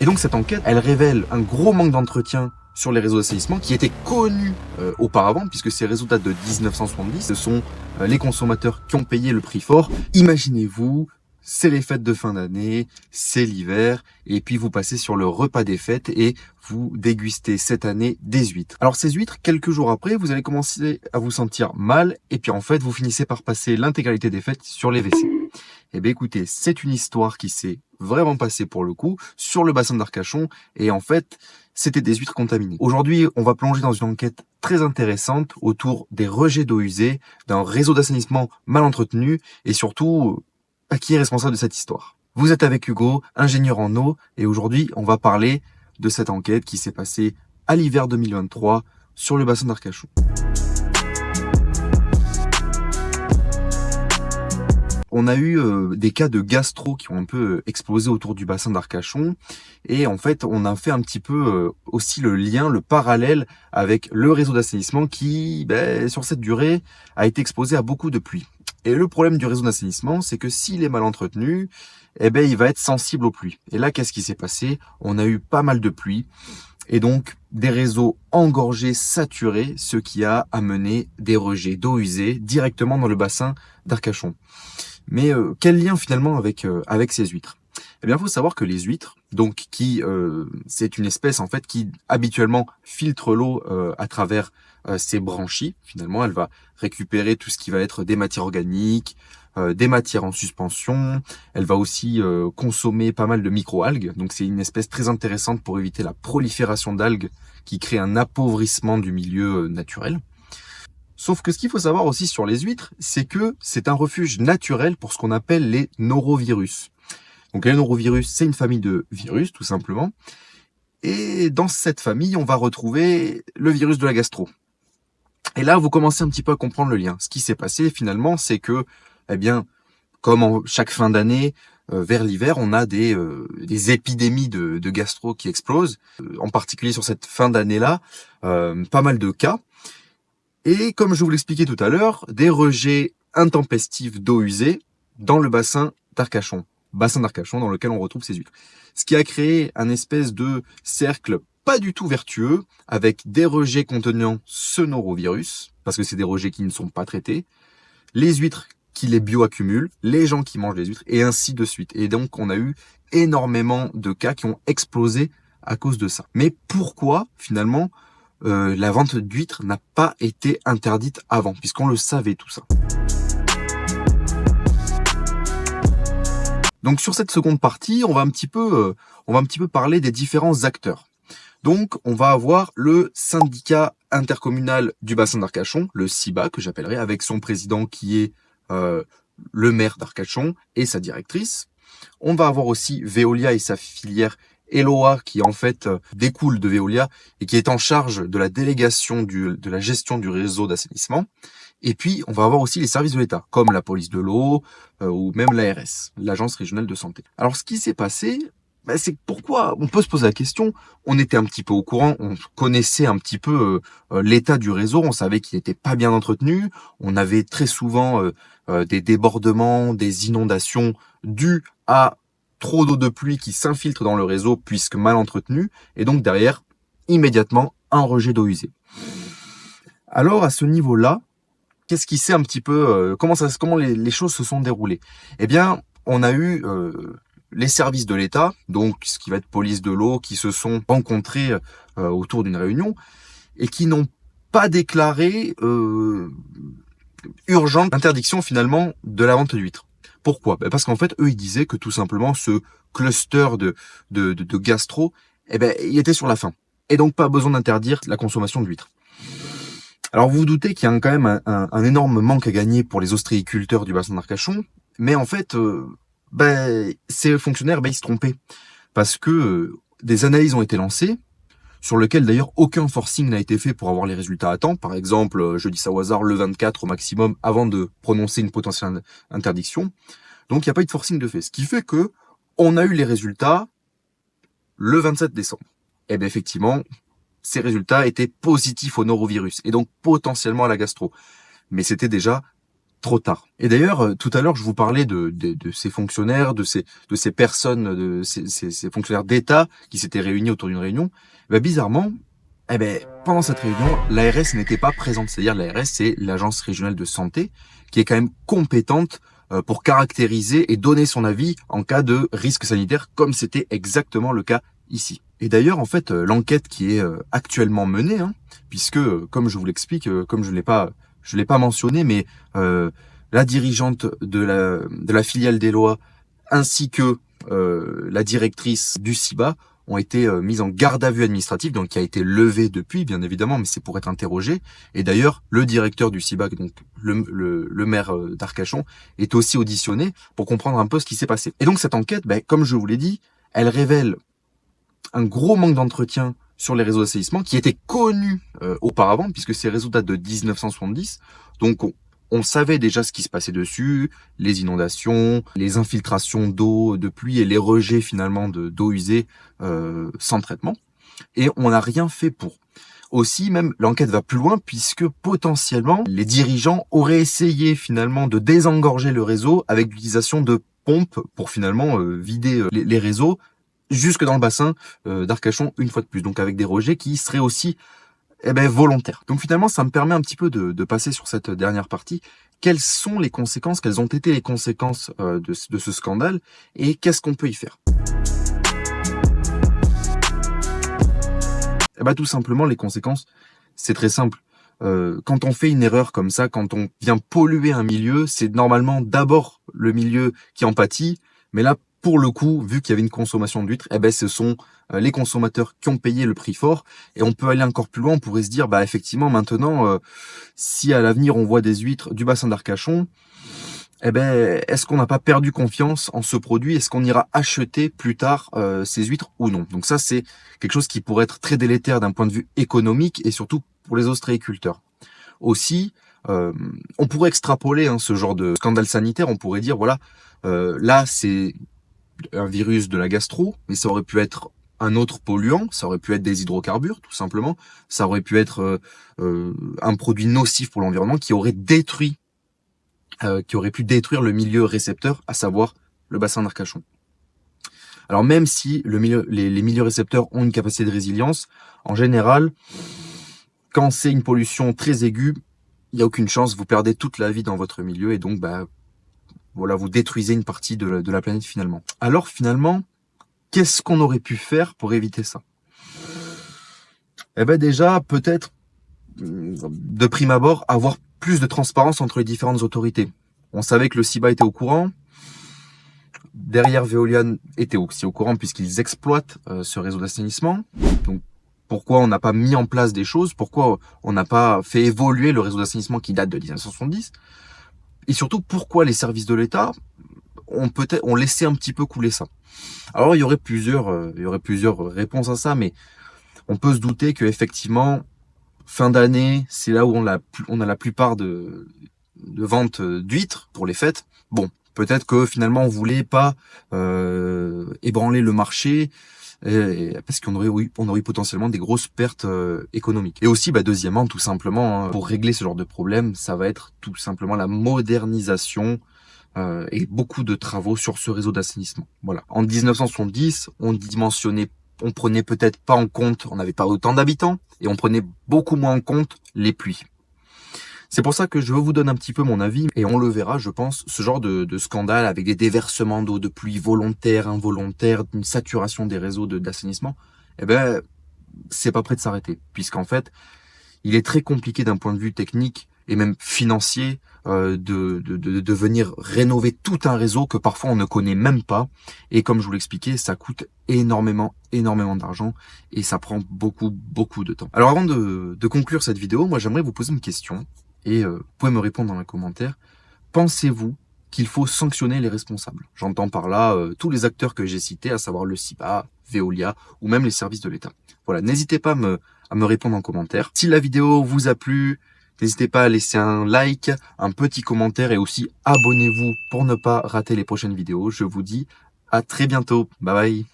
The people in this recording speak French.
donc cette enquête, elle révèle un gros manque d'entretien sur les réseaux d'assainissement qui étaient connus auparavant, puisque ces réseaux datent de 1970. Ce sont les consommateurs qui ont payé le prix fort. Imaginez-vous, c'est les fêtes de fin d'année, c'est l'hiver, et puis vous passez sur le repas des fêtes et vous dégustez cette année des huîtres. Alors ces huîtres, quelques jours après, vous allez commencer à vous sentir mal, et puis en fait, vous finissez par passer l'intégralité des fêtes sur les WC. Eh bien écoutez, c'est une histoire qui s'est vraiment passée pour le coup sur le bassin d'Arcachon, et en fait, c'était des huîtres contaminées. Aujourd'hui, on va plonger dans une enquête très intéressante autour des rejets d'eau usée, d'un réseau d'assainissement mal entretenu, et surtout, qui est responsable de cette histoire. Vous êtes avec Hugo, ingénieur en eau, et aujourd'hui, on va parler de cette enquête qui s'est passée à l'hiver 2023 sur le bassin d'Arcachon. On a eu des cas de gastro qui ont un peu explosé autour du bassin d'Arcachon, et en fait on a fait un petit peu aussi le lien, le parallèle avec le réseau d'assainissement qui, sur cette durée, a été exposé à beaucoup de pluie. Et le problème du réseau d'assainissement, c'est que s'il est mal entretenu, il va être sensible aux pluies. Et là, qu'est-ce qui s'est passé? On a eu pas mal de pluie, et donc des réseaux engorgés, saturés, ce qui a amené des rejets d'eau usée directement dans le bassin d'Arcachon. Mais quel lien finalement avec ces huîtres? Eh bien, il faut savoir que les huîtres, donc c'est une espèce en fait qui habituellement filtre l'eau à travers ses branchies. Finalement, elle va récupérer tout ce qui va être des matières organiques, des matières en suspension. Elle va aussi consommer pas mal de microalgues. Donc, c'est une espèce très intéressante pour éviter la prolifération d'algues qui crée un appauvrissement du milieu naturel. Sauf que ce qu'il faut savoir aussi sur les huîtres, c'est que c'est un refuge naturel pour ce qu'on appelle les norovirus. Donc les norovirus, c'est une famille de virus, tout simplement. Et dans cette famille, on va retrouver le virus de la gastro. Et là, vous commencez un petit peu à comprendre le lien. Ce qui s'est passé finalement, c'est que, comme chaque fin d'année, vers l'hiver, on a des épidémies de gastro qui explosent. En particulier sur cette fin d'année-là, pas mal de cas. Et comme je vous l'expliquais tout à l'heure, des rejets intempestifs d'eau usée dans le bassin d'Arcachon. Bassin d'Arcachon dans lequel on retrouve ces huîtres. Ce qui a créé un espèce de cercle pas du tout vertueux, avec des rejets contenant ce norovirus, parce que c'est des rejets qui ne sont pas traités, les huîtres qui les bioaccumulent, les gens qui mangent les huîtres, et ainsi de suite. Et donc on a eu énormément de cas qui ont explosé à cause de ça. Mais pourquoi finalement la vente d'huîtres n'a pas été interdite avant, puisqu'on le savait tout ça. Donc sur cette seconde partie, on va un petit peu parler des différents acteurs. Donc on va avoir le syndicat intercommunal du bassin d'Arcachon, le SIBA que j'appellerai, avec son président qui est le maire d'Arcachon et sa directrice. On va avoir aussi Veolia et sa filière Eloa qui en fait découle de Veolia et qui est en charge de la délégation de la gestion du réseau d'assainissement. Et puis on va avoir aussi les services de l'État, comme la police de l'eau ou même l'ARS, l'agence régionale de santé. Alors ce qui s'est passé, c'est pourquoi on peut se poser la question. On était un petit peu au courant, on connaissait un petit peu l'état du réseau, on savait qu'il n'était pas bien entretenu, on avait très souvent des débordements, des inondations dues à trop d'eau de pluie qui s'infiltre dans le réseau puisque mal entretenu, et donc derrière, immédiatement, un rejet d'eau usée. Alors à ce niveau-là, qu'est-ce qui s'est un petit peu, comment les choses se sont déroulées? Eh bien, on a eu les services de l'État, donc ce qui va être police de l'eau, qui se sont rencontrés autour d'une réunion et qui n'ont pas déclaré urgente interdiction finalement de la vente d'huîtres. Pourquoi? Parce qu'en fait, eux, ils disaient que tout simplement ce cluster de gastro, il était sur la fin. Et donc pas besoin d'interdire la consommation d'huîtres. Alors vous vous doutez qu'il y a quand même un énorme manque à gagner pour les ostréiculteurs du bassin d'Arcachon, mais en fait, ces fonctionnaires, ils se trompaient. Parce que des analyses ont été lancées, sur lesquelles d'ailleurs aucun forcing n'a été fait pour avoir les résultats à temps. Par exemple, je dis ça au hasard, le 24 au maximum, avant de prononcer une potentielle interdiction. Donc il n'y a pas eu de forcing de fait. Ce qui fait que on a eu les résultats le 27 décembre. Et bien effectivement, ces résultats étaient positifs au norovirus, et donc potentiellement à la gastro. Mais c'était déjà trop tard. Et d'ailleurs, tout à l'heure, je vous parlais de ces fonctionnaires, de ces personnes, de ces fonctionnaires d'État qui s'étaient réunis autour d'une réunion. Bah, bizarrement, pendant cette réunion, l'ARS n'était pas présente. C'est-à-dire l'ARS, c'est l'Agence régionale de santé, qui est quand même compétente pour caractériser et donner son avis en cas de risque sanitaire, comme c'était exactement le cas ici. Et d'ailleurs, en fait, l'enquête qui est actuellement menée, hein, puisque, comme je vous l'explique, comme je l'ai pas mentionné, mais la dirigeante de la filiale des lois ainsi que la directrice du CIBA ont été mises en garde à vue administrative, donc qui a été levée depuis, bien évidemment, mais c'est pour être interrogé. Et d'ailleurs, le directeur du CIBA, donc le maire d'Arcachon, est aussi auditionné pour comprendre un peu ce qui s'est passé. Et donc cette enquête, comme je vous l'ai dit, elle révèle un gros manque d'entretien sur les réseaux d'assainissement qui étaient connus auparavant, puisque ces réseaux datent de 1970. Donc on savait déjà ce qui se passait dessus, les inondations, les infiltrations d'eau, de pluie et les rejets finalement d'eau usée sans traitement. Et on n'a rien fait pour. Aussi, même l'enquête va plus loin puisque potentiellement les dirigeants auraient essayé finalement de désengorger le réseau avec l'utilisation de pompes pour finalement vider les réseaux jusque dans le bassin d'Arcachon une fois de plus. Donc avec des rejets qui seraient aussi volontaire. Donc finalement, ça me permet un petit peu de passer sur cette dernière partie. Quelles sont les conséquences, quelles ont été les conséquences de ce scandale et qu'est-ce qu'on peut y faire? Tout simplement, les conséquences, c'est très simple. Quand on fait une erreur comme ça, quand on vient polluer un milieu, c'est normalement d'abord le milieu qui en pâtit, mais là, pour le coup, vu qu'il y avait une consommation d'huîtres, ce sont les consommateurs qui ont payé le prix fort. Et on peut aller encore plus loin, on pourrait se dire, effectivement, maintenant, si à l'avenir on voit des huîtres du bassin d'Arcachon, est-ce qu'on n'a pas perdu confiance en ce produit? Est-ce qu'on ira acheter plus tard ces huîtres ou non? Donc ça, c'est quelque chose qui pourrait être très délétère d'un point de vue économique et surtout pour les ostréiculteurs. Aussi, on pourrait extrapoler ce genre de scandale sanitaire. On pourrait dire, voilà, là, c'est un virus de la gastro, mais ça aurait pu être un autre polluant, ça aurait pu être des hydrocarbures, tout simplement. Ça aurait pu être un produit nocif pour l'environnement qui aurait pu détruire le milieu récepteur, à savoir le bassin d'Arcachon. Alors même si les milieux récepteurs ont une capacité de résilience, en général, quand c'est une pollution très aiguë, il n'y a aucune chance, vous perdez toute la vie dans votre milieu et donc voilà, vous détruisez une partie de la planète finalement. Alors finalement, qu'est-ce qu'on aurait pu faire pour éviter ça? Déjà, peut-être, de prime abord, avoir plus de transparence entre les différentes autorités. On savait que le CIBA était au courant. Derrière, Veolia était aussi au courant puisqu'ils exploitent ce réseau d'assainissement. Donc, pourquoi on n'a pas mis en place des choses? Pourquoi on n'a pas fait évoluer le réseau d'assainissement qui date de 1970? Et surtout, pourquoi les services de l'État ont laissé un petit peu couler ça? Alors, il y aurait plusieurs réponses à ça, mais on peut se douter que effectivement, fin d'année, c'est là où on a la plupart de ventes d'huîtres pour les fêtes. Bon, peut-être que finalement on voulait pas ébranler le marché parce qu'on aurait potentiellement des grosses pertes économiques. Et aussi, deuxièmement, tout simplement, pour régler ce genre de problème, ça va être tout simplement la modernisation et beaucoup de travaux sur ce réseau d'assainissement. Voilà. En 1970, on prenait peut-être pas en compte, on n'avait pas autant d'habitants et on prenait beaucoup moins en compte les pluies. C'est pour ça que je vous donne un petit peu mon avis et on le verra, je pense, ce genre de scandale avec des déversements d'eau de pluie volontaires, involontaires, une saturation des réseaux d'assainissement, c'est pas prêt de s'arrêter. Puisqu'en fait, il est très compliqué d'un point de vue technique et même financier de venir rénover tout un réseau que parfois on ne connaît même pas. Et comme je vous l'expliquais, ça coûte énormément d'argent et ça prend beaucoup de temps. Alors avant de conclure cette vidéo, moi j'aimerais vous poser une question et vous pouvez me répondre dans les commentaires. Pensez-vous qu'il faut sanctionner les responsables? J'entends par là tous les acteurs que j'ai cités, à savoir le CIBA, Veolia ou même les services de l'État. Voilà, n'hésitez pas à me répondre en commentaire. Si la vidéo vous a plu, n'hésitez pas à laisser un like, un petit commentaire et aussi abonnez-vous pour ne pas rater les prochaines vidéos. Je vous dis à très bientôt. Bye bye.